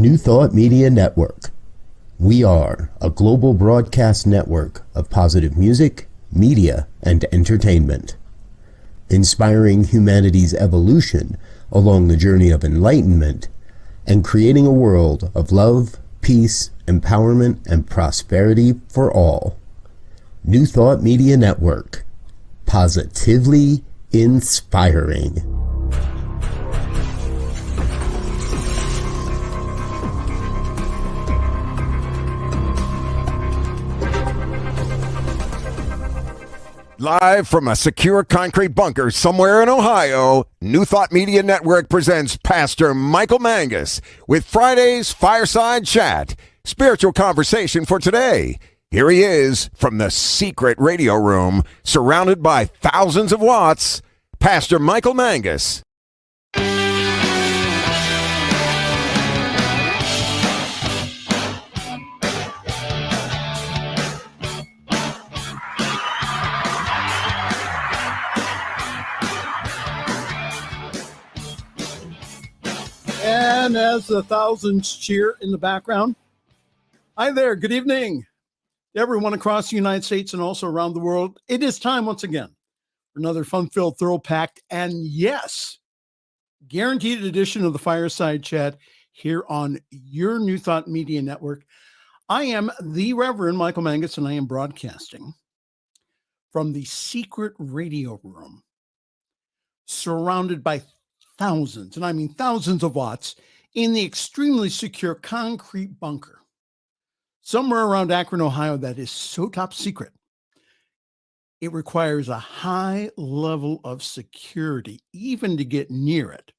New Thought Media Network. We are a global broadcast network of positive music, media, and entertainment, inspiring humanity's evolution along the journey of enlightenment and creating a world of love, peace, empowerment, and prosperity for all. New Thought Media Network. Positively inspiring. Live from a secure concrete bunker somewhere in Ohio, New Thought Media Network presents Pastor Michael Mangus with Friday's Fireside Chat, spiritual conversation for today. Here he is from the secret radio room, surrounded by thousands of watts, Pastor Michael Mangus. And as the thousands cheer in the background, hi there, good evening to everyone across the United States and also around the world. It is time once again for another fun-filled, thrill-packed, and yes, guaranteed edition of the Fireside Chat here on your New Thought Media Network. I am the Reverend Michael Mangus, and I am broadcasting from the secret radio room, surrounded by thousands, and I mean thousands of watts, in the extremely secure concrete bunker somewhere around Akron, Ohio, that is so top secret. It requires a high level of security even to get near it.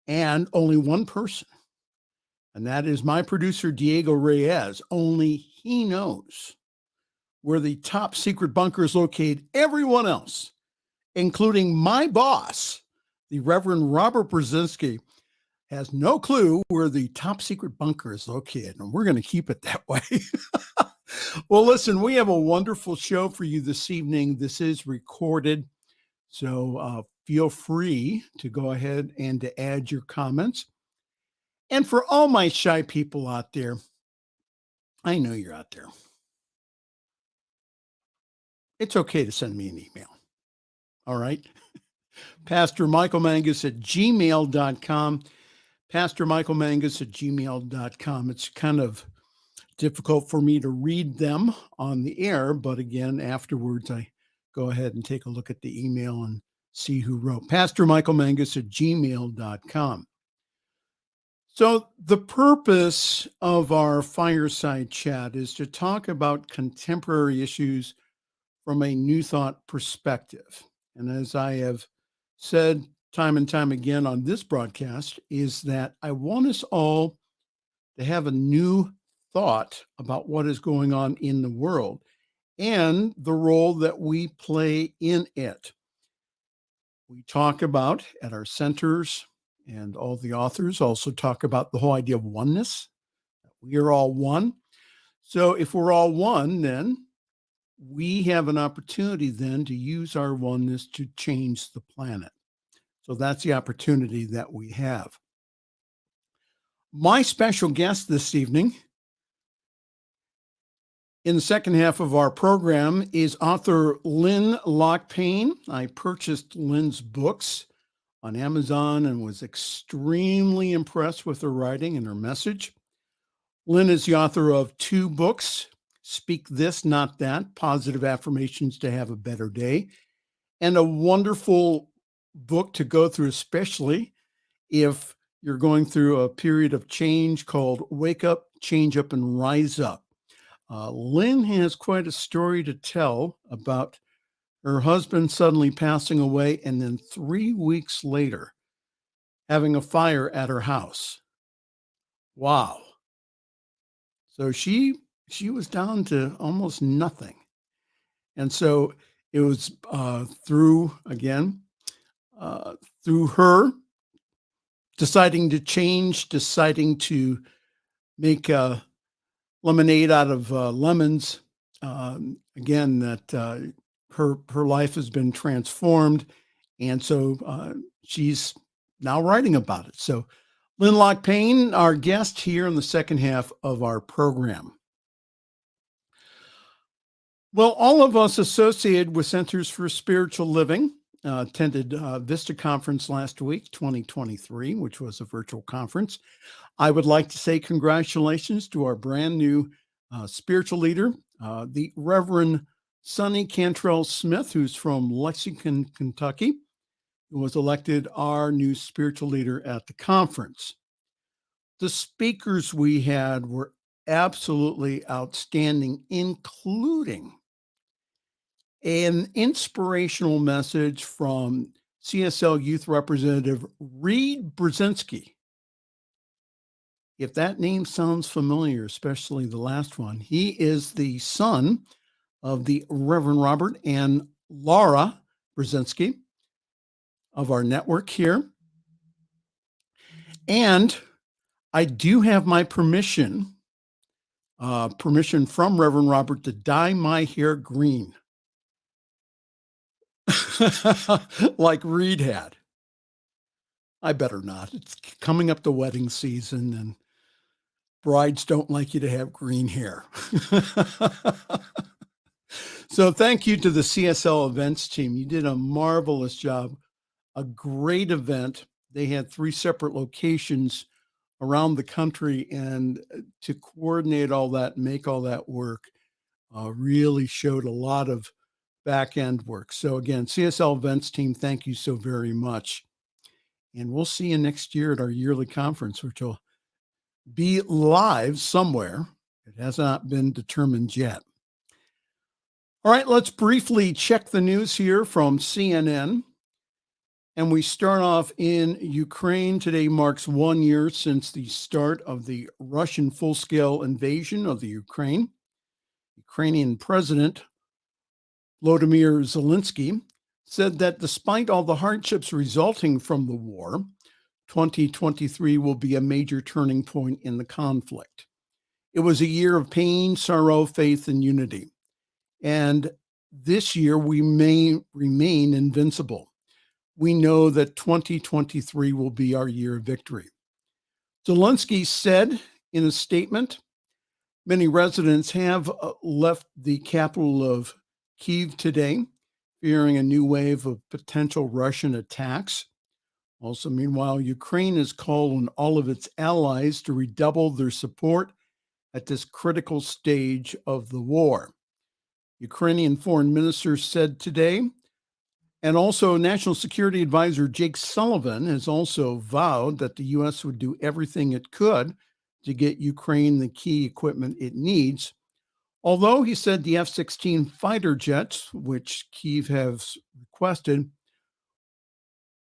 And only one person, and that is my producer, Diego Reyes. Only he knows where the top secret bunker is located. Everyone else, including my boss, the Reverend Robert Brzezinski, has no clue where the top secret bunker is located, and we're going to keep it that way. Well, listen, we have a wonderful show for you this evening. This is recorded, so feel free to go ahead and to add your comments. And for all my shy people out there, I know you're out there. It's okay to send me an email. All right? pastormichaelmangus at gmail.com. pastormichaelmangus at gmail.com. It's kind of difficult for me to read them on the air, but again, afterwards, I go ahead and take a look at the email and see who wrote. pastormichaelmangus at gmail.com. So the purpose of our Fireside Chat is to talk about contemporary issues from a New Thought perspective. And as I have said time and time again on this broadcast, is that I want us all to have a new thought about what is going on in the world and the role that we play in it. We talk about at our centers, and all the authors also talk about the whole idea of oneness. We are all one. So if we're all one, then we have an opportunity then to use our oneness to change the planet. So that's the opportunity that we have. My special guest this evening in the second half of our program is author Lynn Lok-Payne. I purchased Lynn's books on Amazon and was extremely impressed with her writing and her message. Lynn is the author of 2 books, Speak This, Not That, Positive Affirmations to Have a Better Day, and a wonderful book to go through, especially if you're going through a period of change called Wake Up, Change Up, and Rise Up. Lynn has quite a story to tell about her husband suddenly passing away and then 3 weeks later having a fire at her house. Wow. So she was down to almost nothing. And so it was through her deciding to change, deciding to make lemonade out of lemons, that her life has been transformed. And so she's now writing about it. So Lynn Lok-Payne, our guest here in the second half of our program. Well, all of us associated with Centers for Spiritual Living attended Vista Conference last week, 2023, which was a virtual conference. I would like to say congratulations to our brand new spiritual leader, the Reverend Sonny Cantrell Smith, who's from Lexington, Kentucky, who was elected our new spiritual leader at the conference. The speakers we had were absolutely outstanding, including an inspirational message from CSL Youth Representative Reed Brzezinski. If that name sounds familiar, especially the last one, he is the son of the Reverend Robert and Laura Brzezinski of our network here. And I do have my permission from Reverend Robert to dye my hair green. Like Reed had. I better not. It's coming up to wedding season and brides don't like you to have green hair. So thank you to the CSL events team. You did a marvelous job, a great event. They had 3 separate locations around the country, and to coordinate all that, make all that work, really showed a lot of back end work. So again, CSL events team, thank you so very much. And we'll see you next year at our yearly conference, which will be live somewhere. It has not been determined yet. All right, let's briefly check the news here from CNN. And we start off in Ukraine. Today marks 1 year since the start of the Russian full-scale invasion of the Ukraine. Ukrainian President Volodymyr Zelensky said that despite all the hardships resulting from the war, 2023 will be a major turning point in the conflict. It was a year of pain, sorrow, faith, and unity. And this year we may remain invincible. We know that 2023 will be our year of victory. Zelensky said in a statement, many residents have left the capital of Kyiv today, fearing a new wave of potential Russian attacks. Also, meanwhile, Ukraine has called on all of its allies to redouble their support at this critical stage of the war. Ukrainian foreign minister said today, and also National Security Advisor Jake Sullivan has also vowed that the U.S. would do everything it could to get Ukraine the key equipment it needs. Although he said the F-16 fighter jets, which Kyiv has requested,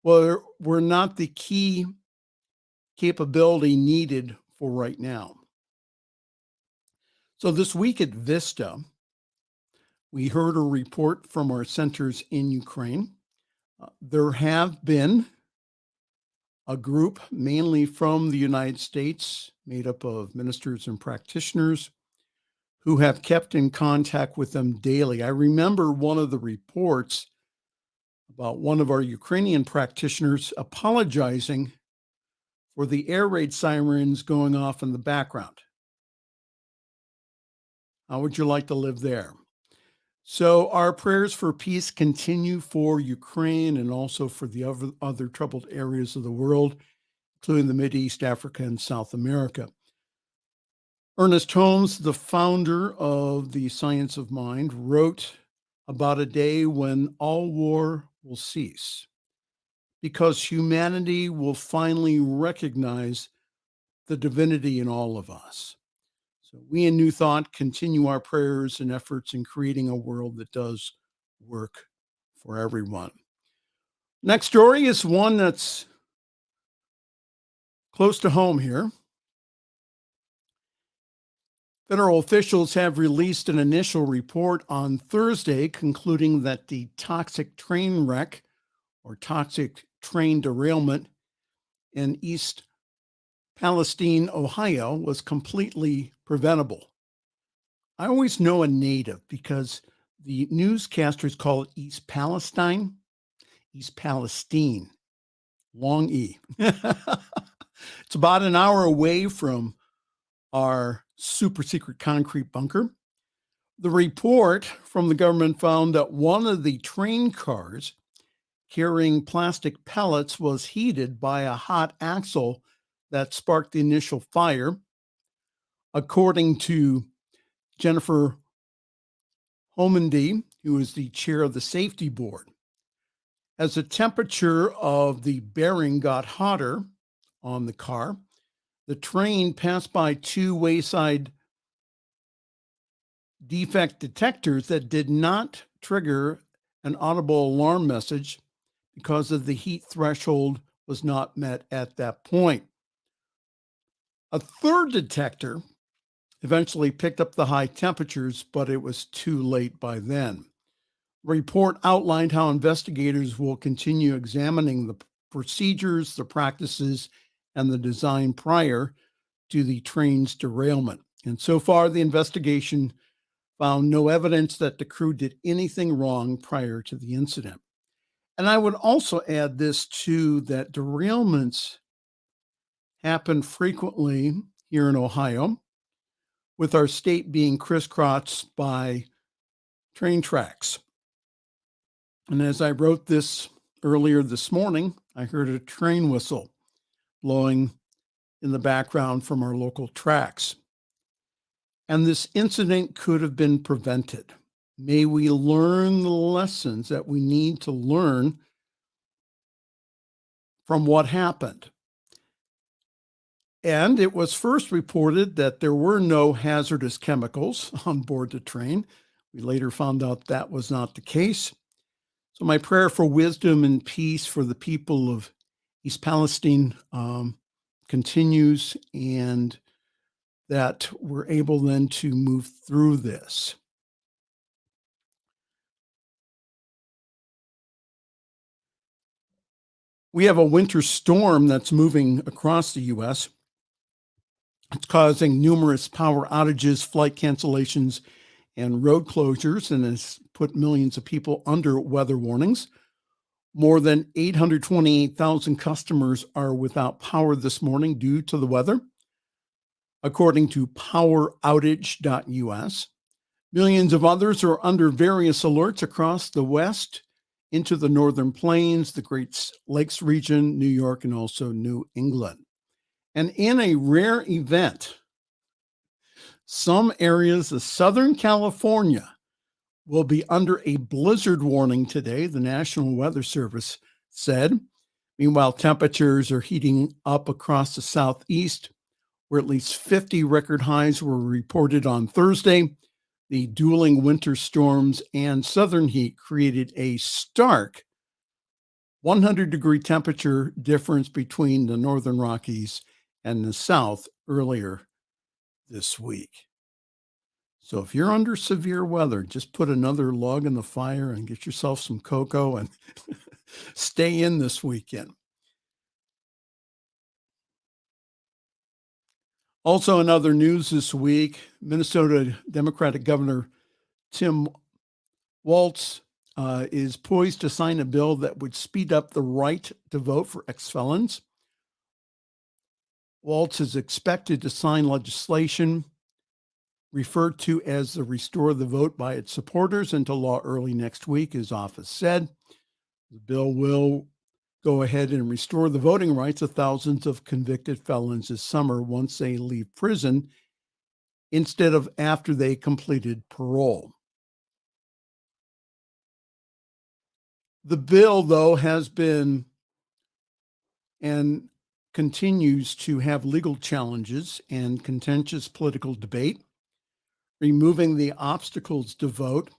were not the key capability needed for right now. So this week at Vista, we heard a report from our centers in Ukraine. There have been a group, mainly from the United States, made up of ministers and practitioners, who have kept in contact with them daily. I remember one of the reports about one of our Ukrainian practitioners apologizing for the air raid sirens going off in the background. How would you like to live there? So our prayers for peace continue for Ukraine and also for the other troubled areas of the world, including the Mideast, Africa, and South America. Ernest Holmes, the founder of the Science of Mind, wrote about a day when all war will cease, because humanity will finally recognize the divinity in all of us. So we in New Thought continue our prayers and efforts in creating a world that does work for everyone. Next story is one that's close to home here. Federal officials have released an initial report on Thursday concluding that the toxic train wreck or toxic train derailment in East Palestine, Ohio, was completely preventable. I always know a native because the newscasters call it East Palestine, long E. It's about an hour away from our super secret concrete bunker. The report from the government found that one of the train cars carrying plastic pellets was heated by a hot axle that sparked the initial fire. According to Jennifer Homendy, who is the chair of the safety board, as the temperature of the bearing got hotter on the car, the train passed by two wayside defect detectors that did not trigger an audible alarm message because of the heat threshold was not met at that point. A third detector eventually picked up the high temperatures, but it was too late by then. The report outlined how investigators will continue examining the procedures, the practices, and the design prior to the train's derailment. And so far, the investigation found no evidence that the crew did anything wrong prior to the incident. And I would also add this too, that derailments happen frequently here in Ohio, with our state being crisscrossed by train tracks. And as I wrote this earlier this morning, I heard a train whistle blowing in the background from our local tracks. And this incident could have been prevented. May we learn the lessons that we need to learn from what happened. And it was first reported that there were no hazardous chemicals on board the train. We later found out that was not the case. So my prayer for wisdom and peace for the people of East Palestine continues, and that we're able then to move through this. We have a winter storm that's moving across the U.S. It's causing numerous power outages, flight cancellations, and road closures, and has put millions of people under weather warnings. More than 828,000 customers are without power this morning due to the weather, according to poweroutage.us. Millions of others are under various alerts across the West, into the Northern Plains, the Great Lakes region, New York, and also New England. And in a rare event, some areas of Southern California will be under a blizzard warning today, the National Weather Service said. Meanwhile, temperatures are heating up across the Southeast, where at least 50 record highs were reported on Thursday. The dueling winter storms and southern heat created a stark 100-degree temperature difference between the Northern Rockies and the South earlier this week. So if you're under severe weather, just put another log in the fire and get yourself some cocoa and stay in this weekend. Also in other news this week, Minnesota Democratic Governor Tim Walz is poised to sign a bill that would speed up the right to vote for ex-felons. Walz is expected to sign legislation referred to as the Restore the Vote by its supporters into law early next week, his office said. The bill will go ahead and restore the voting rights of thousands of convicted felons this summer once they leave prison instead of after they completed parole. The bill, though, has been and continues to have legal challenges and contentious political debate. Removing the obstacles to vote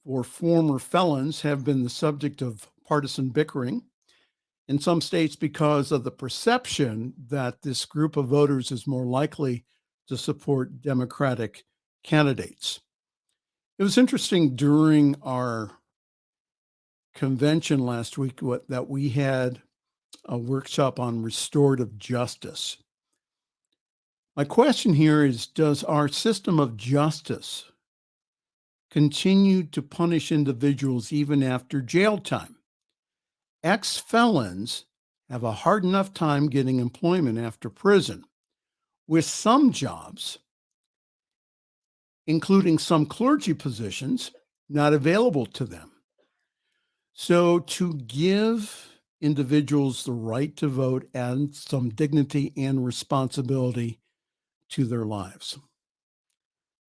for former felons have been the subject of partisan bickering in some states because of the perception that this group of voters is more likely to support Democratic candidates. It was interesting during our convention last week that we had a workshop on restorative justice. My question here is, does our system of justice continue to punish individuals even after jail time? Ex-felons have a hard enough time getting employment after prison, with some jobs, including some clergy positions, not available to them. So to give individuals the right to vote adds some dignity and responsibility to their lives.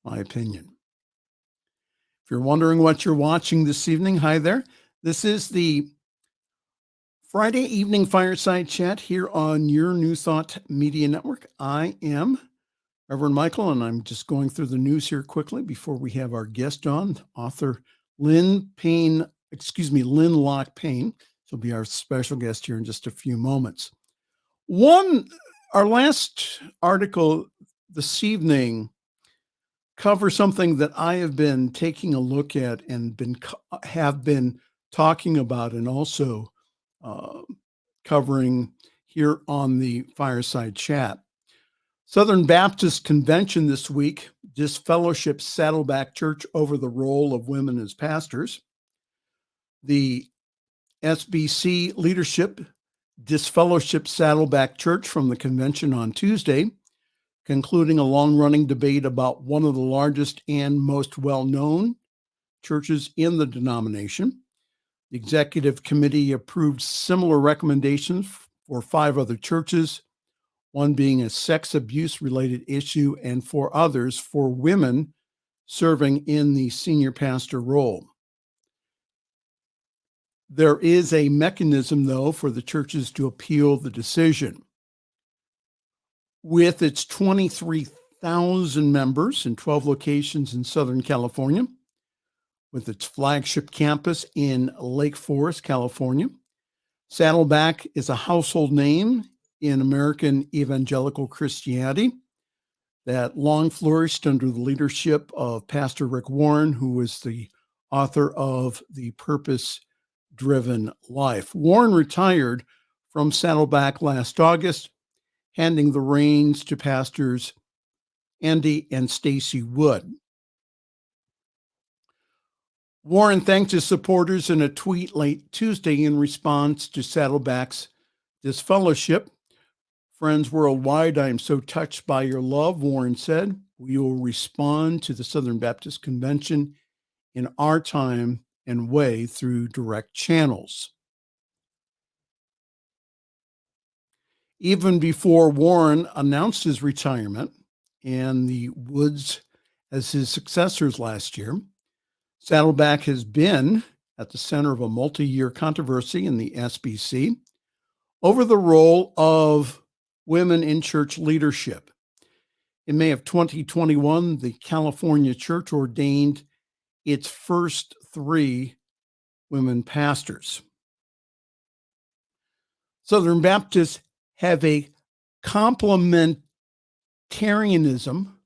My opinion. If you're wondering what you're watching this evening, hi there. This is the Friday evening fireside chat here on your New Thought Media Network. I am Reverend Michael, and I'm just going through the news here quickly before we have our guest on, author Lynn Lok-Payne. She'll be our special guest here in just a few moments. Our last article this evening covers something that I have been taking a look at and have been talking about and also covering here on the Fireside Chat. Southern Baptist Convention this week disfellowshipped Saddleback Church over the role of women as pastors. The SBC leadership disfellowshipped Saddleback Church from the convention on Tuesday, concluding a long-running debate about one of the largest and most well-known churches in the denomination. The executive committee approved similar recommendations for 5 other churches, one being a sex abuse-related issue, and 4 others for women serving in the senior pastor role. There is a mechanism, though, for the churches to appeal the decision. With its 23,000 members in 12 locations in Southern California, with its flagship campus in Lake Forest, California, Saddleback is a household name in American evangelical Christianity that long flourished under the leadership of Pastor Rick Warren, who was the author of The Purpose-Driven Life. Warren retired from Saddleback last August, handing the reins to pastors Andy and Stacy Wood. Warren thanked his supporters in a tweet late Tuesday in response to Saddleback's disfellowship. "Friends worldwide, I am so touched by your love," Warren said. "We will respond to the Southern Baptist Convention in our time and way through direct channels." Even before Warren announced his retirement and the Woods as his successors last year, Saddleback has been at the center of a multi-year controversy in the SBC over the role of women in church leadership. In May of 2021, the California church ordained its first 3 women pastors. Southern Baptists have a complementarianism.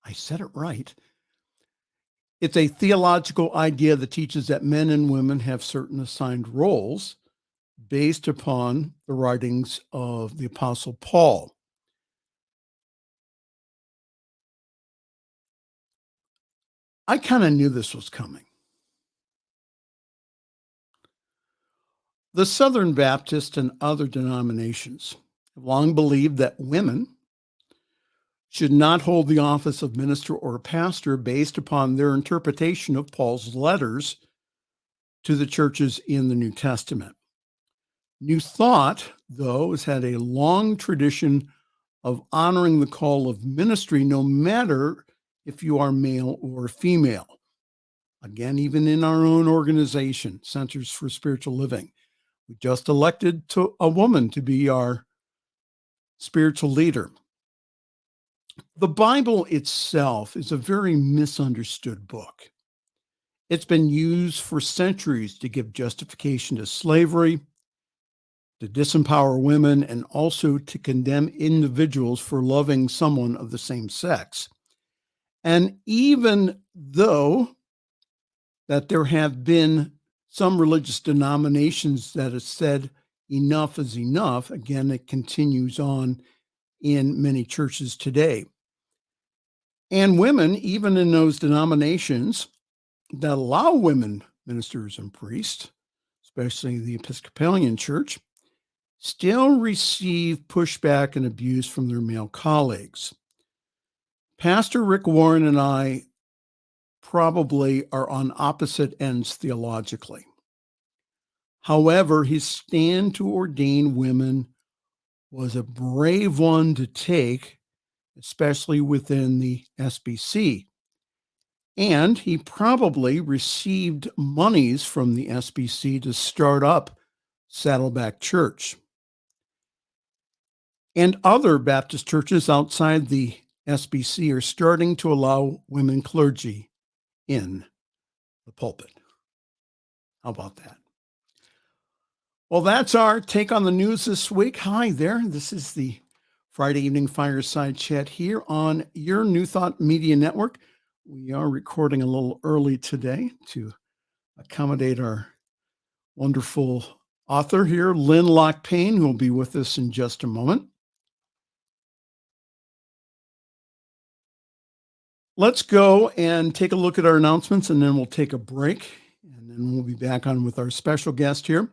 I said it right. It's a theological idea that teaches that men and women have certain assigned roles based upon the writings of the Apostle Paul. I kind of knew this was coming. The Southern Baptist and other denominations have long believed that women should not hold the office of minister or pastor based upon their interpretation of Paul's letters to the churches in the New Testament. New Thought, though, has had a long tradition of honoring the call of ministry, no matter if you are male or female. Again, even in our own organization, Centers for Spiritual Living, we just elected a woman to be our spiritual leader. The Bible itself is a very misunderstood book. It's been used for centuries to give justification to slavery, to disempower women, and also to condemn individuals for loving someone of the same sex. And even though that there have been some religious denominations that have said enough is enough, again, it continues on in many churches today. And women, even in those denominations that allow women ministers and priests, especially the Episcopalian Church, still receive pushback and abuse from their male colleagues. Pastor Rick Warren and I probably are on opposite ends theologically. However, his stand to ordain women was a brave one to take, especially within the SBC. And he probably received monies from the SBC to start up Saddleback Church. And other Baptist churches outside the SBC are starting to allow women clergy in the pulpit. How about that? Well, that's our take on the news this week. Hi there. This is the Friday evening Fireside Chat here on your New Thought Media Network. We are recording a little early today to accommodate our wonderful author here, Lynn Lok-Payne, who will be with us in just a moment. Let's go and take a look at our announcements, and then we'll take a break, and then we'll be back on with our special guest here.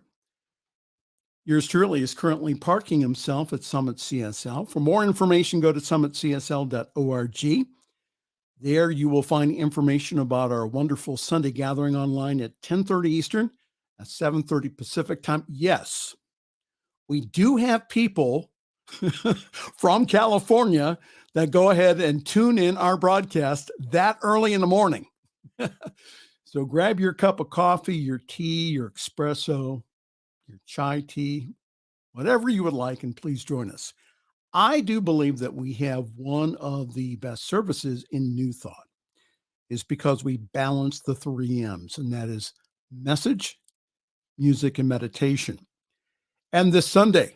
Yours truly is currently parking himself at Summit CSL. For more information, go to summitcsl.org. There you will find information about our wonderful Sunday gathering online at 10:30 Eastern, at 7:30 Pacific time. Yes, we do have people from California that go ahead and tune in our broadcast that early in the morning. So grab your cup of coffee, your tea, your espresso, your chai tea, whatever you would like, and please join us. I do believe that we have one of the best services in New Thought is because we balance the 3 M's, and that is message, music, and meditation. And this Sunday,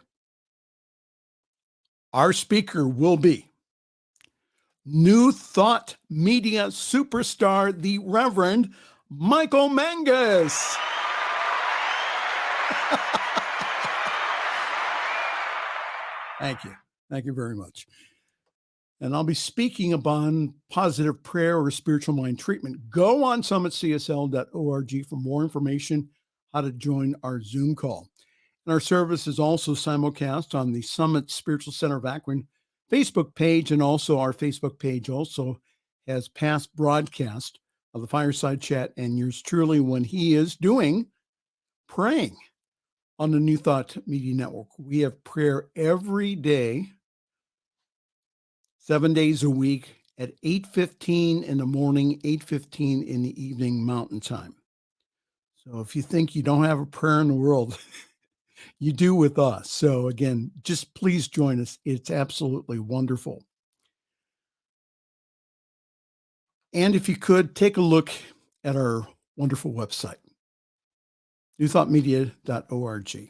our speaker will be New Thought Media superstar, the Reverend Michael Mangus. Thank you. Thank you very much. And I'll be speaking upon positive prayer or spiritual mind treatment. Go on summitcsl.org for more information how to join our Zoom call. And our service is also simulcast on the Summit Spiritual Center of Akron Facebook page, and also our Facebook page also has past broadcast of the Fireside Chat and yours truly when he is doing praying on the New Thought Media Network. We have prayer every day, 7 days a week at 8:15 in the morning, 8:15 in the evening Mountain Time. So if you think you don't have a prayer in the world, you do with us. So again, just please join us. It's absolutely wonderful. And if you could, take a look at our wonderful website, newthoughtmedia.org.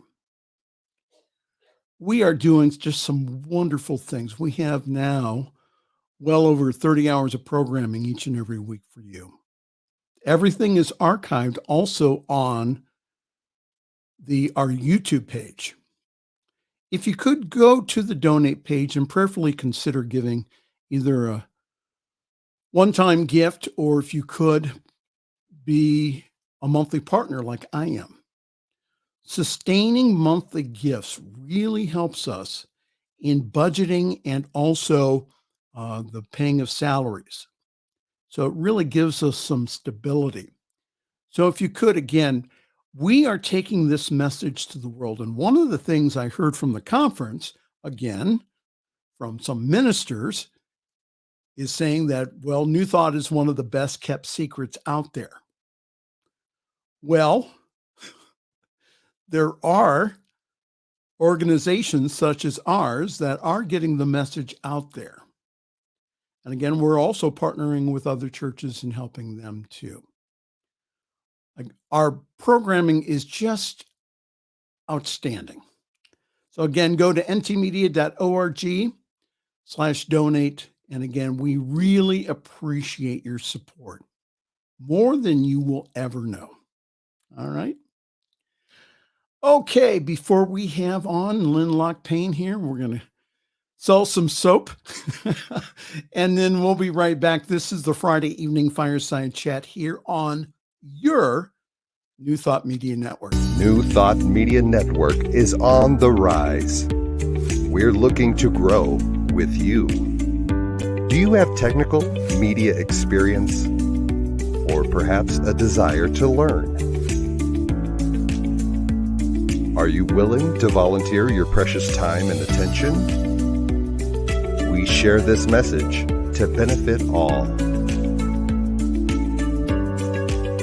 We are doing just some wonderful things. We have now well over 30 hours of programming each and every week for you. Everything is archived also on our YouTube page. If you could go to the donate page and prayerfully consider giving either a one-time gift, or if you could be a monthly partner like I am. Sustaining monthly gifts really helps us in budgeting and also the paying of salaries. So it really gives us some stability. So if you could, again, we are taking this message to the world. And one of the things I heard from the conference, again, from some ministers, is saying that, well, New Thought is one of the best kept secrets out there. Well, there are organizations such as ours that are getting the message out there. And again, we're also partnering with other churches and helping them too. Our programming is just outstanding. So again, go to ntmedia.org/donate. And again, we really appreciate your support more than you will ever know. All right. Okay, before we have on Lynn Lok-Payne here, we're going to sell some soap and then we'll be right back. This is the Friday evening Fireside Chat here on your New Thought Media Network. New Thought Media Network is on the rise. We're looking to grow with you. Do you have technical media experience? Or perhaps a desire to learn? Are you willing to volunteer your precious time and attention? We share this message to benefit all.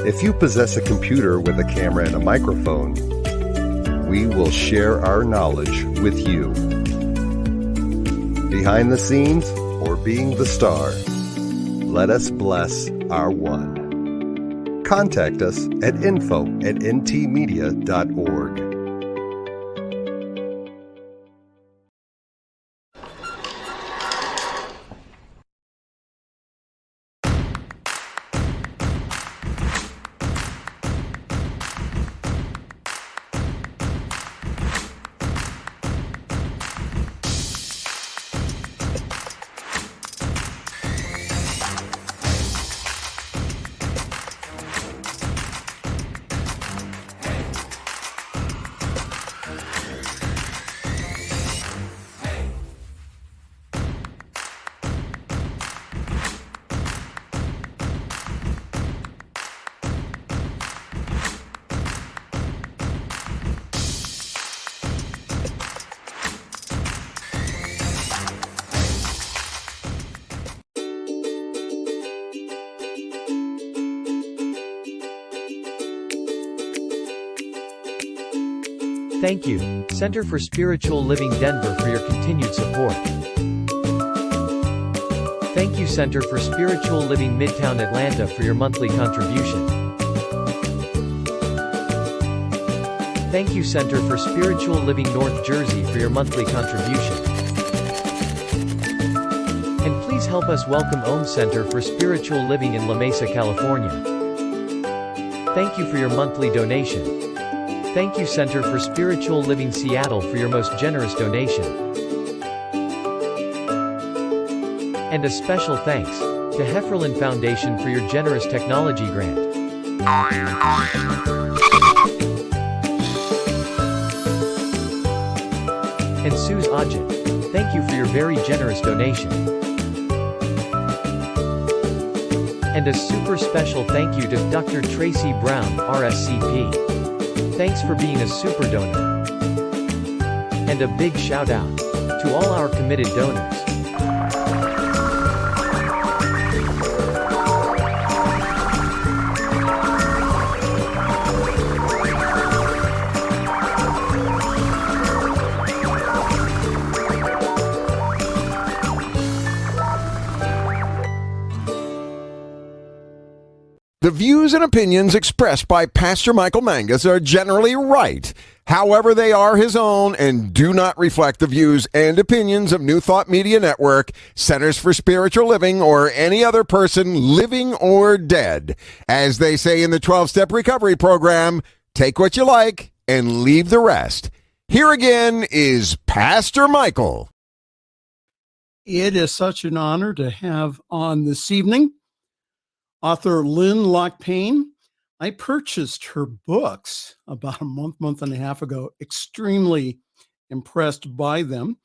If you possess a computer with a camera and a microphone, we will share our knowledge with you. Behind the scenes or being the star, let us bless our one. Contact us at info@ntmedia.org. Thank you, Center for Spiritual Living Denver, for your continued support. Thank you, Center for Spiritual Living Midtown Atlanta, for your monthly contribution. Thank you, Center for Spiritual Living North Jersey, for your monthly contribution. And please help us welcome Om Center for Spiritual Living in La Mesa, California. Thank you for your monthly donation. Thank you, Center for Spiritual Living Seattle, for your most generous donation. And a special thanks to Hefferlin Foundation for your generous technology grant. And Suze Ajit, thank you for your very generous donation. And a super special thank you to Dr. Tracy Brown, RSCP. Thanks for being a super donor. And a big shout out to all our committed donors. The views and opinions expressed by Pastor Michael Mangus are generally right. However, they are his own and do not reflect the views and opinions of New Thought Media Network, Centers for Spiritual Living, or any other person living or dead. As they say in the 12-Step Recovery Program, take what you like and leave the rest. Here again is Pastor Michael. It is such an honor to have on this evening author Lynn Lok-Payne. I purchased her books about a month and a half ago. Extremely impressed by them.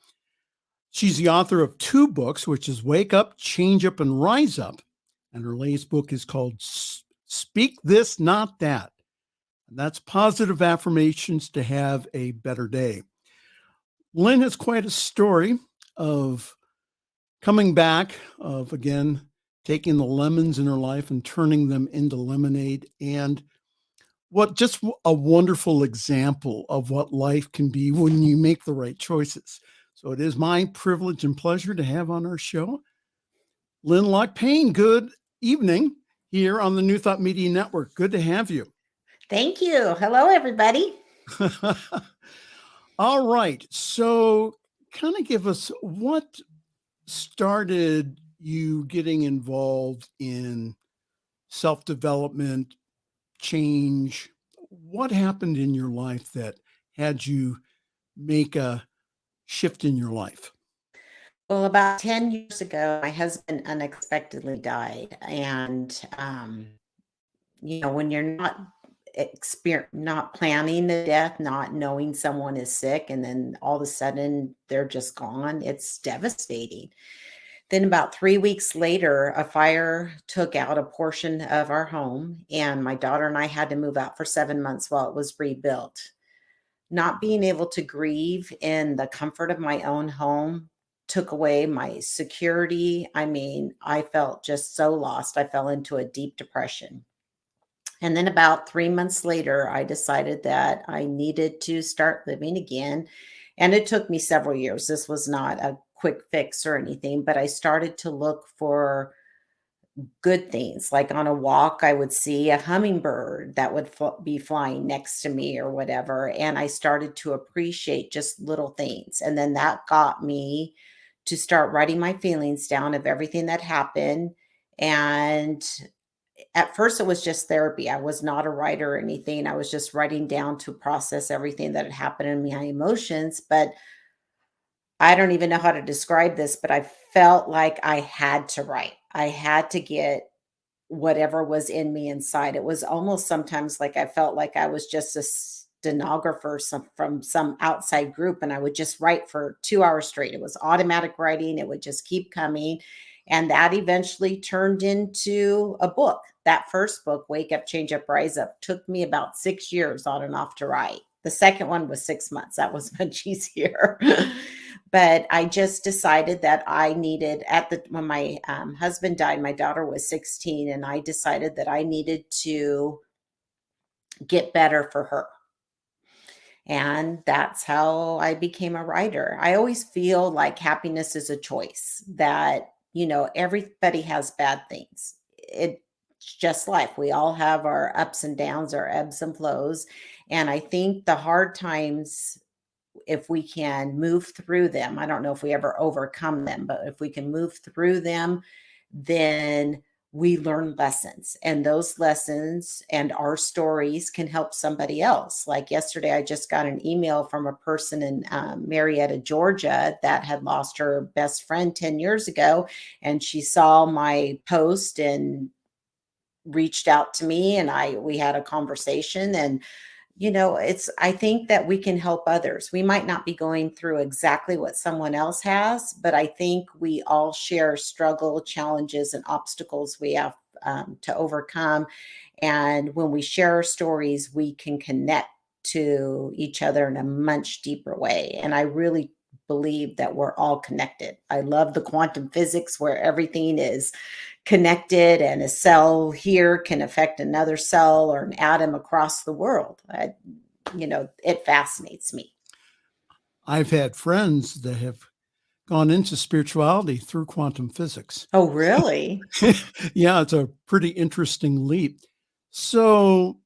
She's the author of 2 books, which is Wake Up, Change Up, and Rise Up. And her latest book is called Speak This, Not That. And that's positive affirmations to have a better day. Lynn has quite a story of coming back, of again, taking the lemons in her life and turning them into lemonade. And what just a wonderful example of what life can be when you make the right choices. So it is my privilege and pleasure to have on our show Lynn Lok-Payne. Good evening here on the New Thought Media Network. Good to have you. Thank you. Hello, everybody. All right. So kind of give us what started you getting involved in self-development, change. What happened in your life that had you make a shift in your life? Well, about 10 years ago, my husband unexpectedly died. And, when you're not not planning the death, not knowing someone is sick, and then all of a sudden they're just gone. It's devastating. Then about 3 weeks later, a fire took out a portion of our home, and my daughter and I had to move out for 7 months while it was rebuilt. Not being able to grieve in the comfort of my own home took away my security. I mean, I felt just so lost. I fell into a deep depression. And then about 3 months later, I decided that I needed to start living again. And it took me several years. This was not a quick fix or anything, but I started to look for good things. Like on a walk, I would see a hummingbird that would be flying next to me or whatever. And I started to appreciate just little things. And then that got me to start writing my feelings down of everything that happened. And at first, it was just therapy. I was not a writer or anything. I was just writing down to process everything that had happened in my emotions. But I don't even know how to describe this, but I felt like I had to write. I had to get whatever was in me inside. It was almost sometimes like I felt like I was just a stenographer from some outside group, and I would just write for 2 hours straight. It was automatic writing. It would just keep coming. And that eventually turned into a book. That first book, Wake Up, Change Up, Rise Up, took me about 6 years on and off to write. The second one was 6 months. That was much easier. But I just decided that I needed, when my husband died, my daughter was 16, and I decided that I needed to get better for her. And that's how I became a writer. I always feel like happiness is a choice, that, everybody has bad things. It's just life. We all have our ups and downs, our ebbs and flows. And I think the hard times, if we can move through them, I don't know if we ever overcome them, but if we can move through them, then we learn lessons, and those lessons and our stories can help somebody else. Like yesterday, I just got an email from a person in Marietta, Georgia, that had lost her best friend 10 years ago. And she saw my post and reached out to me, and we had a conversation. And I think that we can help others. We might not be going through exactly what someone else has, but I think we all share struggle, challenges, and obstacles we have to overcome. And when we share our stories, we can connect to each other in a much deeper way. And I really believe that we're all connected. I love the quantum physics where everything is connected, and a cell here can affect another cell or an atom across the world. It fascinates me. I've had friends that have gone into spirituality through quantum physics. Oh, really? Yeah, it's a pretty interesting leap. So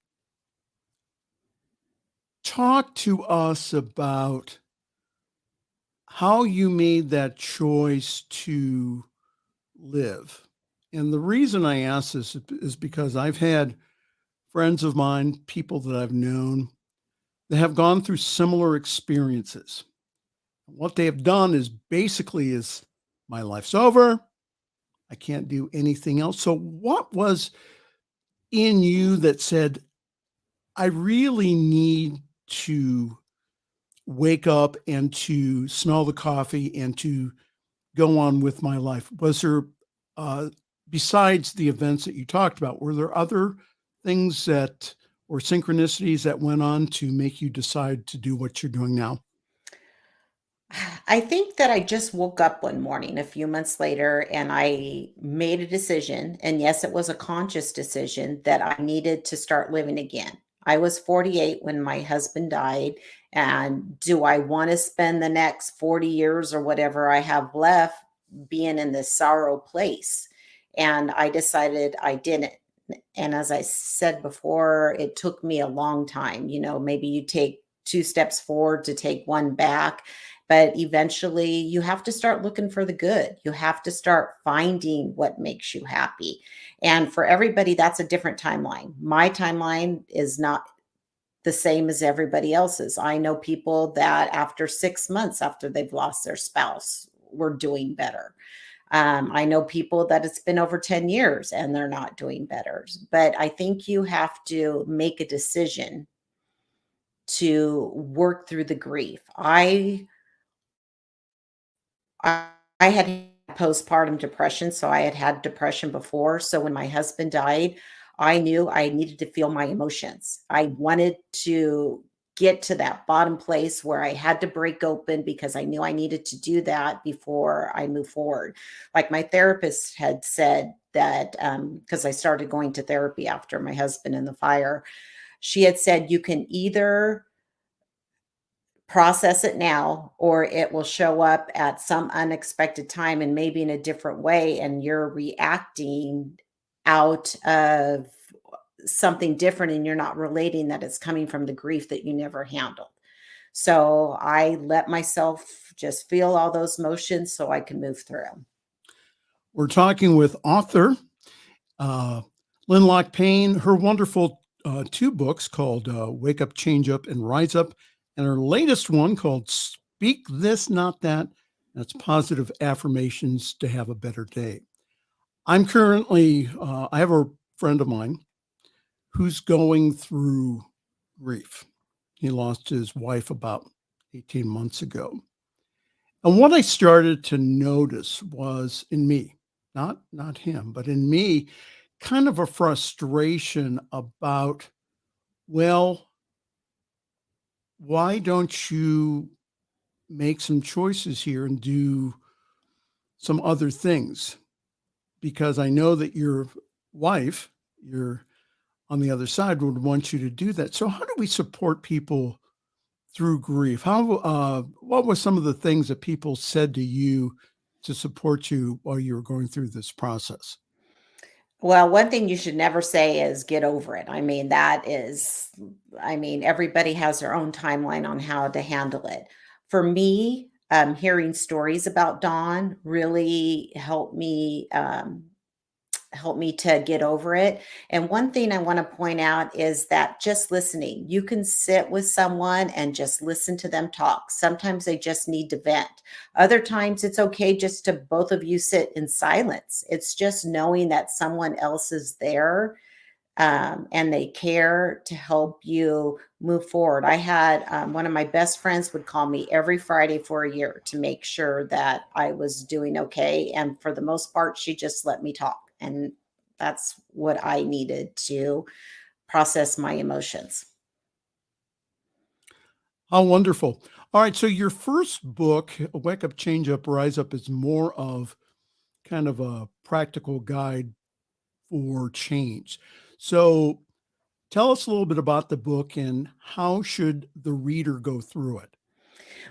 talk to us about how you made that choice to live. And the reason I ask this is because I've had friends of mine, people that I've known, that have gone through similar experiences. What they have done is basically my life's over. I can't do anything else. So what was in you that said, I really need to wake up and to smell the coffee and to go on with my life? Was there, besides the events that you talked about, were there other things or synchronicities that went on to make you decide to do what you're doing now? I think that I just woke up one morning a few months later, and I made a decision. And yes, it was a conscious decision that I needed to start living again. I was 48 when my husband died. And do I want to spend the next 40 years or whatever I have left being in this sorrow place? And I decided I didn't. And as I said before, it took me a long time. Maybe you take 2 steps forward to take 1 back, but eventually you have to start looking for the good. You have to start finding what makes you happy. And for everybody, that's a different timeline. My timeline is not the same as everybody else's. I know people that after 6 months after they've lost their spouse were doing better. I know people that it's been over 10 years and they're not doing better. But I think you have to make a decision to work through the grief. I had postpartum depression, so I had had depression before. So when my husband died, I knew I needed to feel my emotions. I wanted to get to that bottom place where I had to break open because I knew I needed to do that before I move forward. Like my therapist had said that, because I started going to therapy after my husband in the fire, she had said, you can either process it now or it will show up at some unexpected time and maybe in a different way, and you're reacting out of something different and you're not relating that it's coming from the grief that you never handled. So I let myself just feel all those emotions so I can move through them. We're talking with author Lynn Lok-Payne, her wonderful 2 books called Wake Up, Change Up, and Rise Up, and her latest one called Speak This, Not That. That's positive affirmations to have a better day. I'm currently, I have a friend of mine who's going through grief. He lost his wife about 18 months ago. And what I started to notice was in me, not him, but in me, kind of a frustration about, well, why don't you make some choices here and do some other things? Because I know that your wife, you're on the other side, would want you to do that. So how do we support people through grief? What were some of the things that people said to you to support you while you were going through this process? Well, one thing you should never say is get over it. Everybody has their own timeline on how to handle it. For me, hearing stories about Dawn really help me to get over it. And one thing I want to point out is that just listening, you can sit with someone and just listen to them talk. Sometimes they just need to vent. Other times it's okay just to both of you sit in silence. It's just knowing that someone else is there and they care to help you move forward. I had one of my best friends would call me every Friday for a year to make sure that I was doing okay. And for the most part, she just let me talk. And that's what I needed to process my emotions. How wonderful. All right. So your first book, Wake Up, Change Up, Rise Up, is more of kind of a practical guide for change. So tell us a little bit about the book and how should the reader go through it?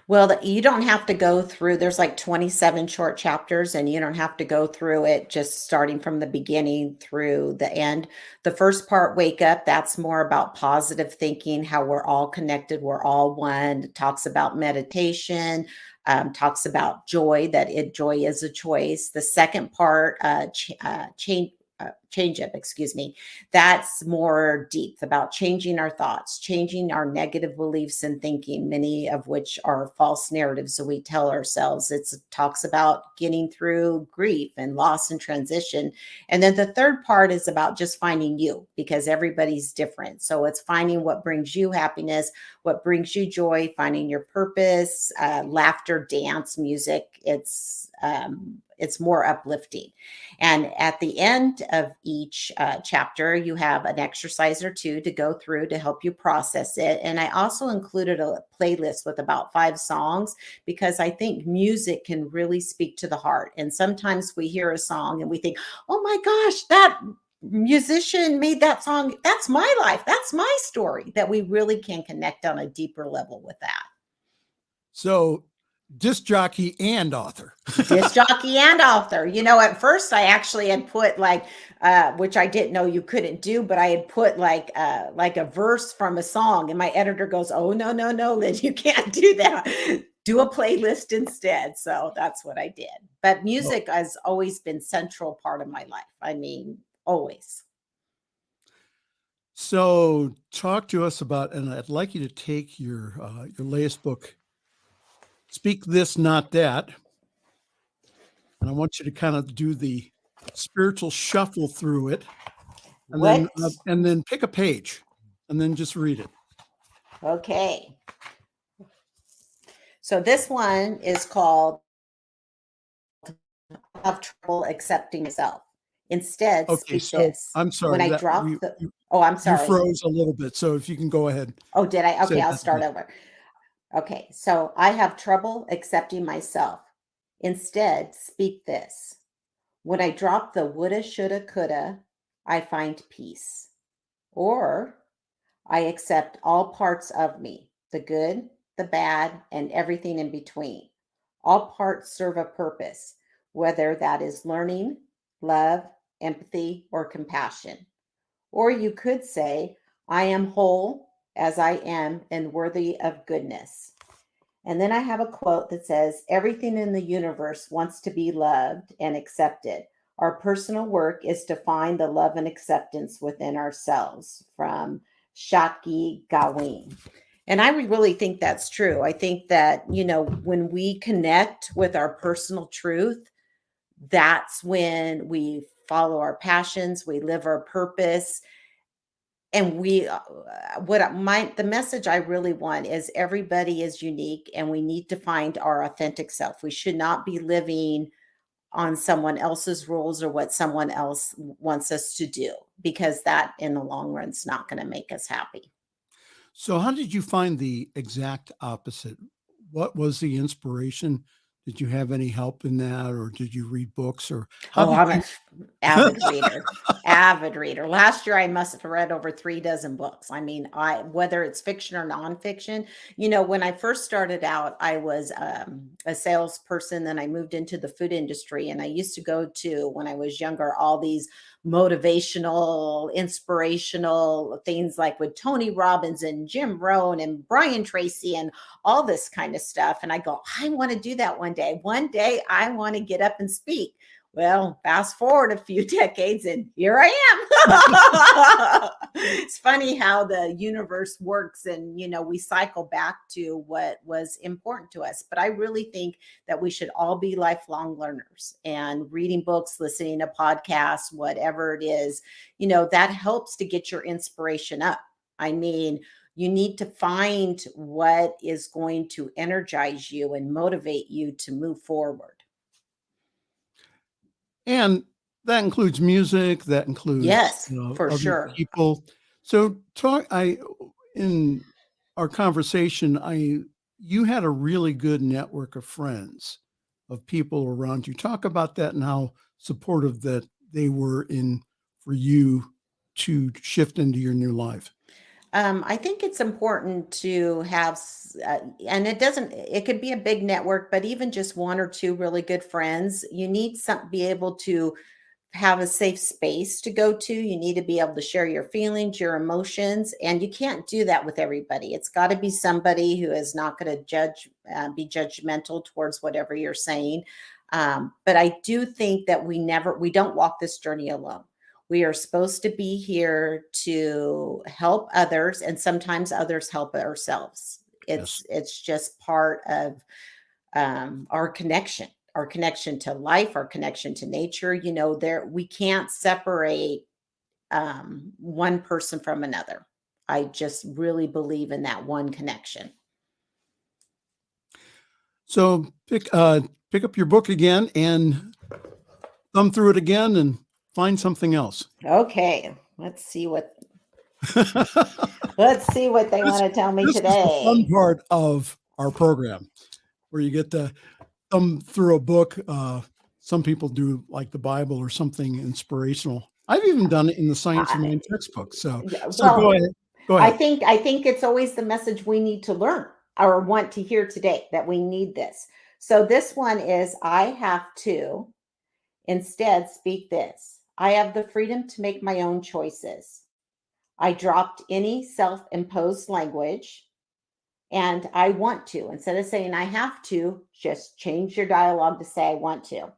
Well, you don't have to go through, there's like 27 short chapters, and you don't have to go through it just starting from the beginning through the end. The first part, Wake Up, that's more about positive thinking, how we're all connected, we're all one. It talks about meditation, talks about joy, joy is a choice. The second part, change up, excuse me. That's more deep about changing our thoughts, changing our negative beliefs and thinking, many of which are false narratives that we tell ourselves. It talks about getting through grief and loss and transition. And then the third part is about just finding you, because everybody's different. So it's finding what brings you happiness, what brings you joy, finding your purpose, laughter, dance, music. It's more uplifting. And at the end of each chapter, you have an exercise or two to go through to help you process it. And I also included a playlist with about 5 songs, because I think music can really speak to the heart. And sometimes we hear a song and we think, oh my gosh, that musician made that song. That's my life. That's my story. That we really can connect on a deeper level with that. So disc jockey and author. Disc jockey and author. At first I actually had put which I didn't know you couldn't do, but I had put like a verse from a song, and my editor goes, oh, no, Lynn, you can't do that. Do a playlist instead. So that's what I did. But music has always been central part of my life. Always. So talk to us about, and I'd like you to take your latest book, Speak This, Not That. and I want you to kind of do the spiritual shuffle through it, and then pick a page, and then just read it. Okay. So this one is called "Have Trouble Accepting Myself." Instead, Okay, speak so this. I'm sorry. When I that drop you, the, you, oh, I'm you sorry. froze a little bit. So if you can go ahead. Oh, did I? Okay, say I'll that start again. over. Okay, so I have trouble accepting myself. Instead, speak this. When I drop the woulda, shoulda, coulda, I find peace. Or I accept all parts of me, the good, the bad, and everything in between. All parts serve a purpose, whether that is learning, love, empathy, or compassion. Or you could say, I am whole as I am and worthy of goodness. And then I have a quote that says, everything in the universe wants to be loved and accepted. Our personal work is to find the love and acceptance within ourselves, from Shakti Gawain. And I really think that's true. I think that, when we connect with our personal truth, that's when we follow our passions, we live our purpose. And the message I really want is everybody is unique and we need to find our authentic self. We should not be living on someone else's rules or what someone else wants us to do, because that in the long run is not going to make us happy. So how did you find the exact opposite? What was the inspiration? Did you have any help in that, or did you read books, or I'm an avid reader. Avid reader. Last year, I must have read over 36 books. I mean, whether it's fiction or nonfiction. When I first started out, I was a salesperson. Then I moved into the food industry, and I used to go to, when I was younger, all these motivational, inspirational things like with Tony Robbins and Jim Rohn and Brian Tracy and all this kind of stuff. And I go, I want to do that one day. One day I want to get up and speak. Well, fast forward a few decades and here I am. It's funny how the universe works, and, we cycle back to what was important to us. But I really think that we should all be lifelong learners, and reading books, listening to podcasts, whatever it is, that helps to get your inspiration up. I mean, you need to find what is going to energize you and motivate you to move forward. And that includes music, that includes Yes, for other sure. people. So in our conversation, you had a really good network of friends, of people around you. Talk about that and how supportive that they were for you to shift into your new life. I think it's important to have, and it could be a big network, but even just one or two really good friends, you need be able to have a safe space to go to. You need to be able to share your feelings, your emotions, and you can't do that with everybody. It's got to be somebody who is not going to be judgmental towards whatever you're saying. But I do think that we don't walk this journey alone. We are supposed to be here to help others, and sometimes others help ourselves. It's just part of our connection to life, our connection to nature. We can't separate one person from another. I just really believe in that one connection. So pick up your book again and thumb through it again and find something else. Okay, let's see what they want to tell me this today. Is the fun part of our program, where you get to thumb through a book. Some people do like the Bible or something inspirational. I've even done it in the Science of Mind textbook. So go ahead. I think it's always the message we need to learn or want to hear today, that we need this. So this one is, I have to instead speak this. I have the freedom to make my own choices. I dropped any self-imposed language, and I want to. Instead of saying I have to, just change your dialogue to say I want to.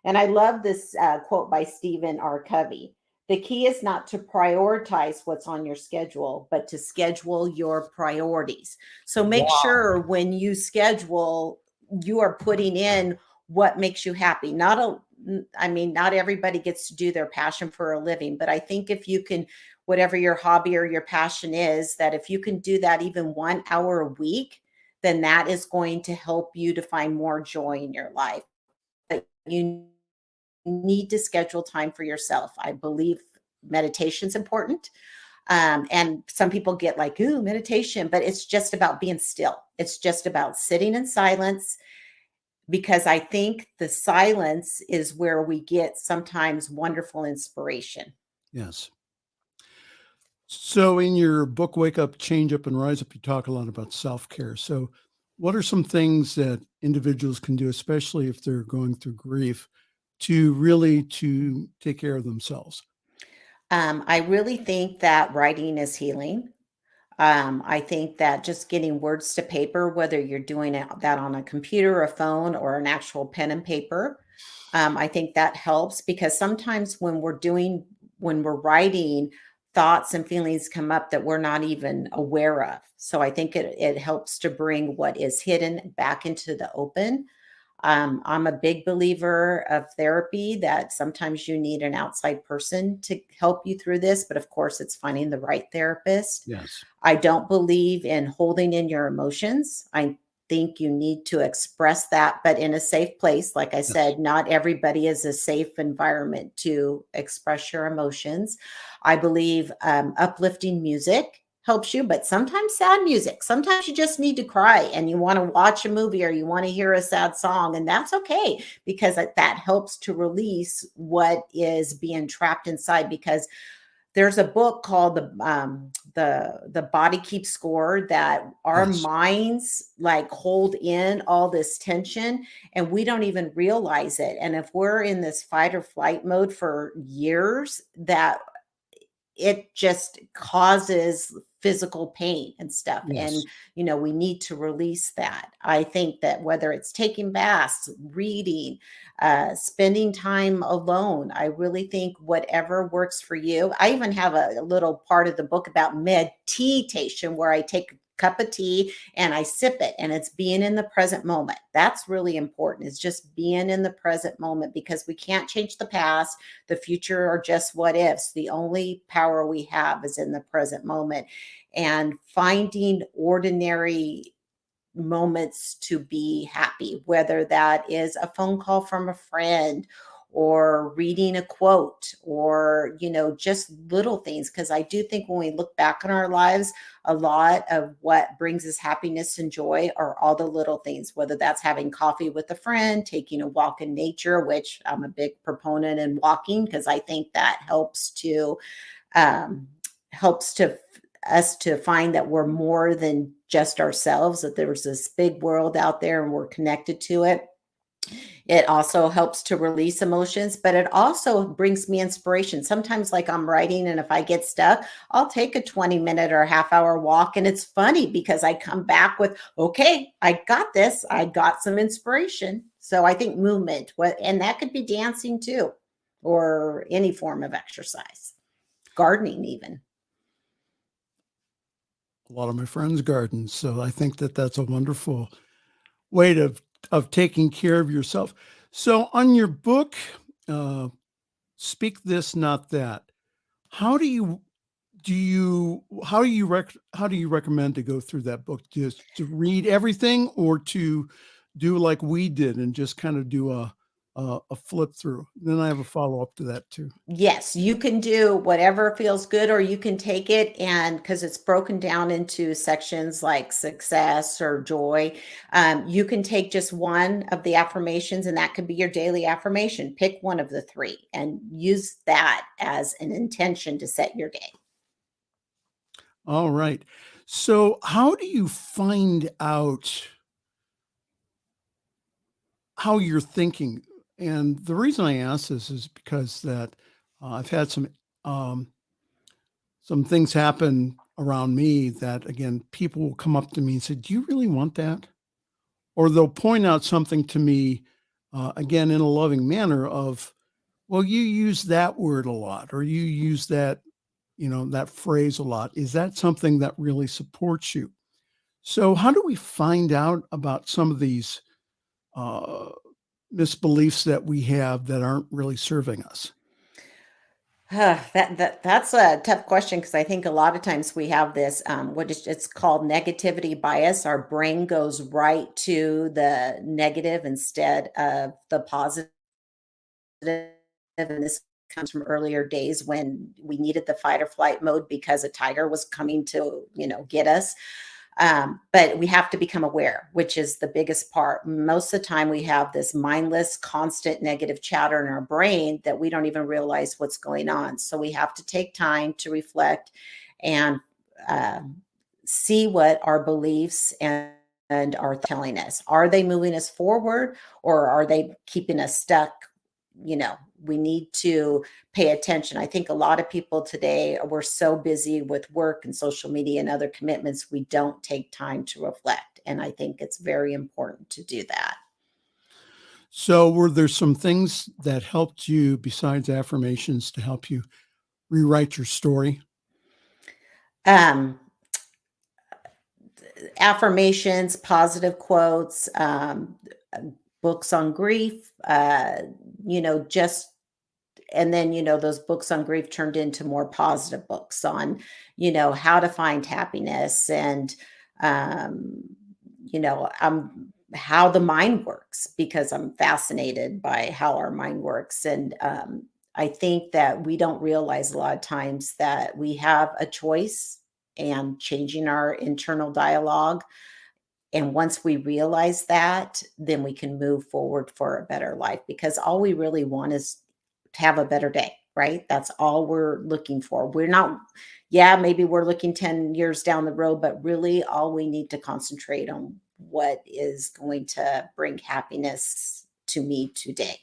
And I love this quote by Stephen R. Covey. The key is not to prioritize what's on your schedule, but to schedule your priorities. So make sure when you schedule, you are putting in what makes you happy. Not everybody gets to do their passion for a living, but I think if you can, whatever your hobby or your passion is, that if you can do that even 1 hour a week, then that is going to help you to find more joy in your life. But you need to schedule time for yourself. I believe meditation's important. And some people get like, ooh, meditation, but it's just about being still. It's just about sitting in silence, because I think the silence is where we get sometimes wonderful inspiration. Yes. So in your book, Wake Up, Change Up, and Rise Up, you talk a lot about self-care. So what are some things that individuals can do, especially if they're going through grief, to take care of themselves? I really think that writing is healing. I think that just getting words to paper, whether you're doing that on a computer, a phone, or an actual pen and paper, I think that helps, because sometimes when we're writing, thoughts and feelings come up that we're not even aware of. So I think it helps to bring what is hidden back into the open. I'm a big believer of therapy, that sometimes you need an outside person to help you through this, but of course it's finding the right therapist. Yes. I don't believe in holding in your emotions. I think you need to express that, but in a safe place. Like I said, not everybody is a safe environment to express your emotions. I believe uplifting music helps you, but sometimes sad music. Sometimes you just need to cry and you want to watch a movie or you want to hear a sad song, and that's okay, because that helps to release what is being trapped inside. Because there's a book called the Body Keeps Score, that our minds like hold in all this tension and we don't even realize it. And if we're in this fight or flight mode for years, that it just causes physical pain and stuff. Yes. And, we need to release that. I think that whether it's taking baths, reading, spending time alone, I really think whatever works for you. I even have a little part of the book about meditation, where I take a cup of tea and I sip it, and it's being in the present moment. That's really important. It's just being in the present moment, because we can't change the past. The future are just what ifs. The only power we have is in the present moment, and finding ordinary moments to be happy, whether that is a phone call from a friend or reading a quote, or, just little things. Because I do think when we look back on our lives, a lot of what brings us happiness and joy are all the little things, whether that's having coffee with a friend, taking a walk in nature, which I'm a big proponent in walking, because I think that helps us to find that we're more than just ourselves, that there's this big world out there and we're connected to it. It also helps to release emotions, but it also brings me inspiration. Sometimes, like, I'm writing, and if I get stuck, I'll take a 20-minute or a half-hour walk. And it's funny because I come back with, okay, I got this. I got some inspiration. So I think movement, and that could be dancing too, or any form of exercise, gardening even. A lot of my friends garden. So I think that that's a wonderful way of taking care of yourself. So on your book, Speak This, Not That, how do you recommend to go through that book? Just to read everything, or to do like we did and just kind of do a flip through? Then I have a follow-up to that too. Yes, you can do whatever feels good, or you can take it, and because it's broken down into sections like success or joy, you can take just one of the affirmations, and that could be your daily affirmation. Pick one of the three and use that as an intention to set your day. All right. So how do you find out how you're thinking? And the reason I ask this is because that I've had some things happen around me that, again, people will come up to me and say, do you really want that? Or they'll point out something to me, again, in a loving manner of, well, you use that word a lot, or you use that, that phrase a lot. Is that something that really supports you? So how do we find out about some of these misbeliefs that we have that aren't really serving us? That's a tough question because I think a lot of times we have this it's called negativity bias. Our brain goes right to the negative instead of the positive. And this comes from earlier days when we needed the fight or flight mode because a tiger was coming to, get us. But we have to become aware, which is the biggest part. Most of the time, we have this mindless, constant negative chatter in our brain that we don't even realize what's going on. So we have to take time to reflect and see what our beliefs and are telling us. Are they moving us forward, or are they keeping us stuck? We need to pay attention. I think a lot of people today, we're so busy with work and social media and other commitments, we don't take time to reflect. And I think it's very important to do that. So were there some things that helped you besides affirmations to help you rewrite your story? Affirmations, positive quotes, books on grief, and then, those books on grief turned into more positive books on, how to find happiness and, how the mind works, because I'm fascinated by how our mind works. And I think that we don't realize a lot of times that we have a choice and changing our internal dialogue. And once we realize that, then we can move forward for a better life, because all we really want is to have a better day, right? That's all we're looking for. We're not, maybe we're looking 10 years down the road, but really all we need to concentrate on what is going to bring happiness to me today.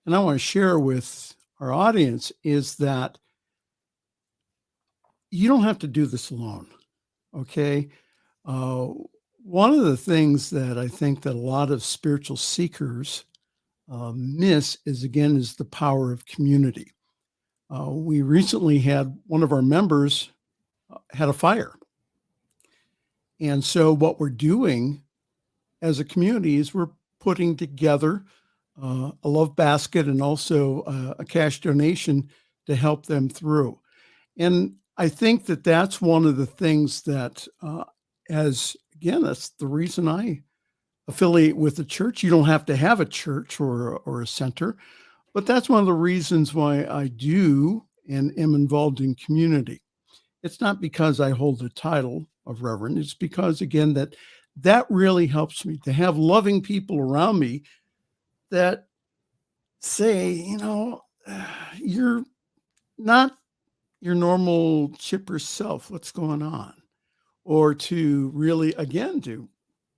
And I want to share with our audience is that you don't have to do this alone. Okay. One of the things that I think that a lot of spiritual seekers miss is the power of community. We recently had one of our members had a fire. And so what we're doing as a community is we're putting together a love basket and also a cash donation to help them through. And I think that that's one of the things that that's the reason I affiliate with a church. You don't have to have a church or a center, but that's one of the reasons why I do and am involved in community. It's not because I hold the title of reverend. It's because, again, that really helps me to have loving people around me that say, you're not your normal chipper self. What's going on? Or to really, again, to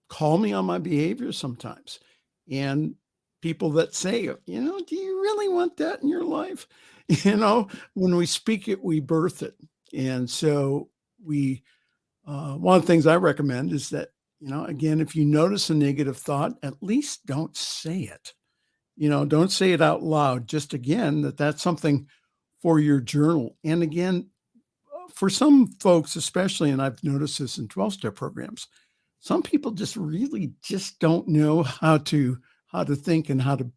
call me on my behavior sometimes. And people that say, do you really want that in your life? When we speak it, we birth it. And so one of the things I recommend is that, again, if you notice a negative thought, at least don't say it. Don't say it out loud. Just, again, that's something for your journal. And again, for some folks, especially, and I've noticed this in 12-step programs, some people just really just don't know how to think and how to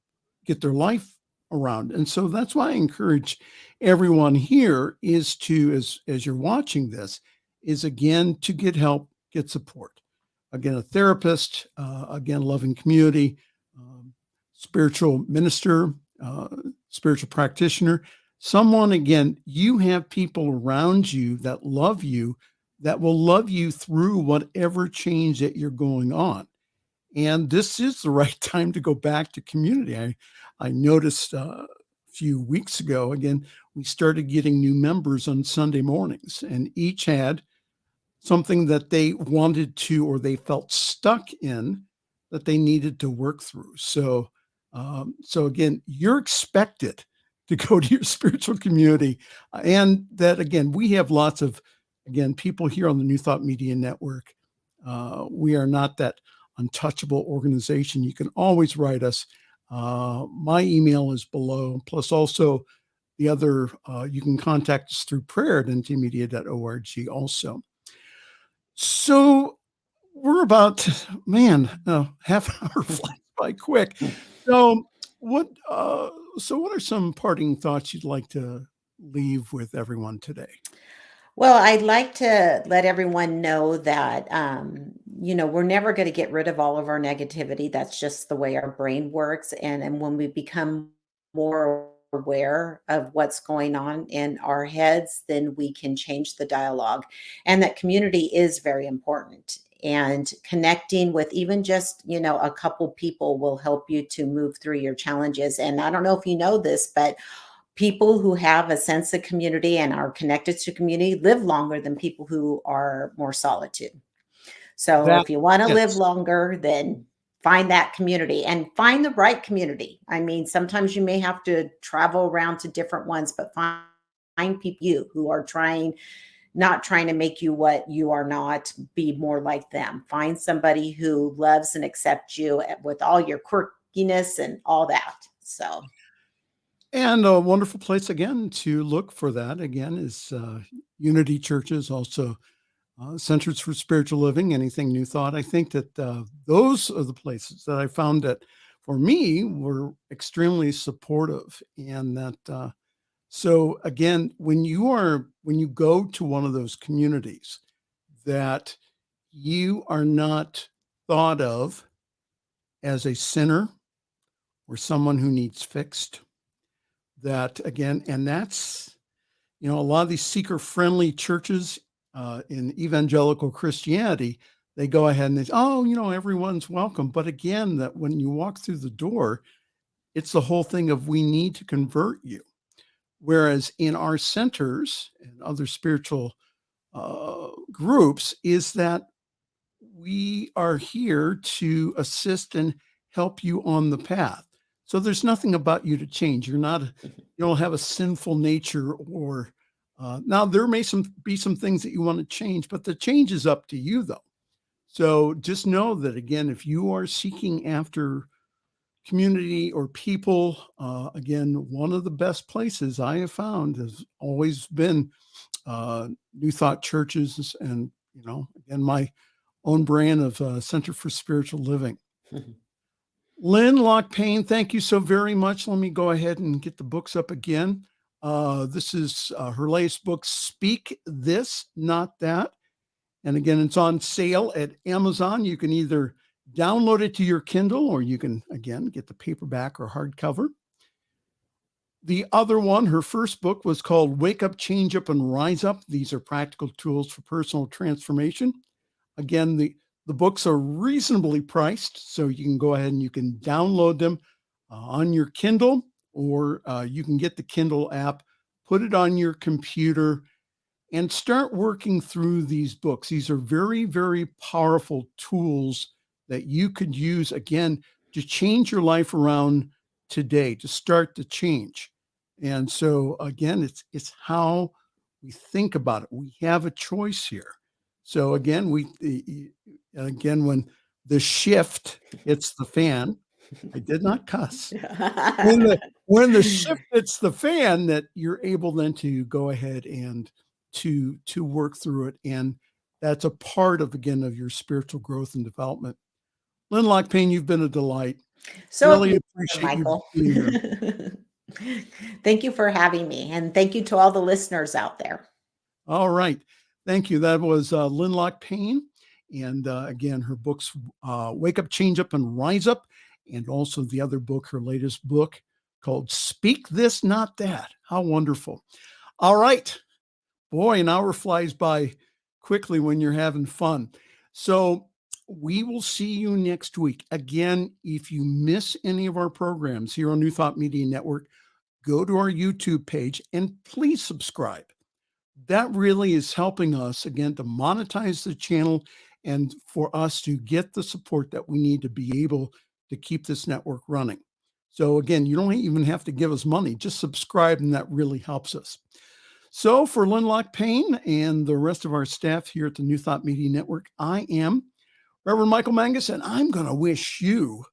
get their life around. And so that's why I encourage everyone here is to, as you're watching this, is again, to get help, get support. Again, a therapist, again, loving community, spiritual minister, spiritual practitioner, someone, again, you have people around you that love you, that will love you through whatever change that you're going on. And this is the right time to go back to community. I noticed a few weeks ago, again, we started getting new members on Sunday mornings, and each had something that they wanted to, or they felt stuck in, that they needed to work through. So again, you're expected to go to your spiritual community. And that, again, we have lots of, people here on the New Thought Media Network. We are not that untouchable organization. You can always write us. My email is below. Plus also the other, you can contact us through prayer@ntmedia.org also. So we're about, half an hour flies by quick. So what what are some parting thoughts you'd like to leave with everyone today? Well, I'd like to let everyone know that, we're never going to get rid of all of our negativity. That's just the way our brain works. And when we become more aware of what's going on in our heads, then we can change the dialogue. And that community is very important. And connecting with even just, a couple people will help you to move through your challenges. And I don't know if you know this, but people who have a sense of community and are connected to community live longer than people who are more solitude. So That if you want to live yes. longer, then find that community and find the right community. I mean, sometimes you may have to travel around to different ones, but find people who are not trying to make you what you are not, be more like them. Find somebody who loves and accepts you with all your quirkiness and all that. So And a wonderful place again to look for that again is Unity Churches, also Centers for Spiritual Living, anything New Thought. I think that those are the places that I found that for me were extremely supportive. And that, so again, when you go to one of those communities, that you are not thought of as a sinner or someone who needs fixed. That again, and that's, a lot of these seeker-friendly churches in evangelical Christianity, they go ahead and they say, oh, everyone's welcome. But again, that when you walk through the door, it's the whole thing of we need to convert you. Whereas in our centers and other spiritual groups is that we are here to assist and help you on the path. So there's nothing about you to change. You don't have a sinful nature or now there may be some things that you want to change, but the change is up to you though. So just know that again, if you are seeking after community or people, again, one of the best places I have found has always been New Thought churches and, again, my own brand of Center for Spiritual Living. Lynn Lok-Payne, thank you so very much. Let me go ahead and get the books up again. This is her latest book, Speak This, Not That. And again, it's on sale at Amazon. You can either download it to your Kindle or you can, again, get the paperback or hardcover. The other one, her first book was called Wake Up, Change Up, and Rise Up. These are practical tools for personal transformation. Again, the books are reasonably priced, so you can go ahead and you can download them on your Kindle, or you can get the Kindle app, put it on your computer, and start working through these books. These are very, very powerful tools that you could use, again, to change your life around today, to start the change. And so, again, it's how we think about it. We have a choice here. So again, when the shift hits the fan, I did not cuss. When the shift hits the fan, that you're able then to go ahead and to work through it. And that's a part of, again, of your spiritual growth and development. Lynn Lok-Payne, you've been a delight. So really you, appreciate Michael. you being here. Thank you for having me. And thank you to all the listeners out there. All right. Thank you. That was Lynn Lok-Payne. And again, her books, Wake Up, Change Up, and Rise Up. And also the other book, her latest book called Speak This, Not That. How wonderful. All right. Boy, an hour flies by quickly when you're having fun. So we will see you next week. Again, if you miss any of our programs here on New Thought Media Network, go to our YouTube page and please subscribe. That really is helping us, again, to monetize the channel and for us to get the support that we need to be able to keep this network running. So again, you don't even have to give us money, just subscribe, and that really helps us. So for Lynn Lok-Payne and the rest of our staff here at the New Thought Media Network, I am Reverend Michael Mangus, and I'm going to wish you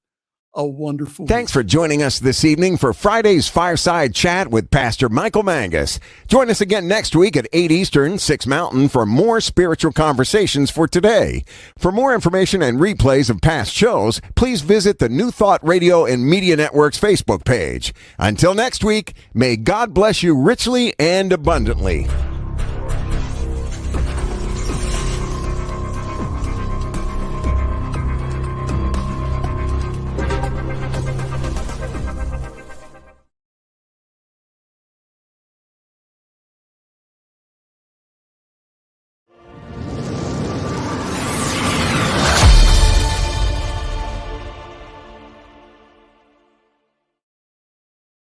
a wonderful Thanks for joining us this evening for Friday's Fireside Chat with Pastor Michael Mangus. Join us again next week at 8 Eastern, 6 Mountain for more spiritual conversations for today. For more information and replays of past shows, please visit the New Thought Radio and Media Network's Facebook page. Until next week, may God bless you richly and abundantly.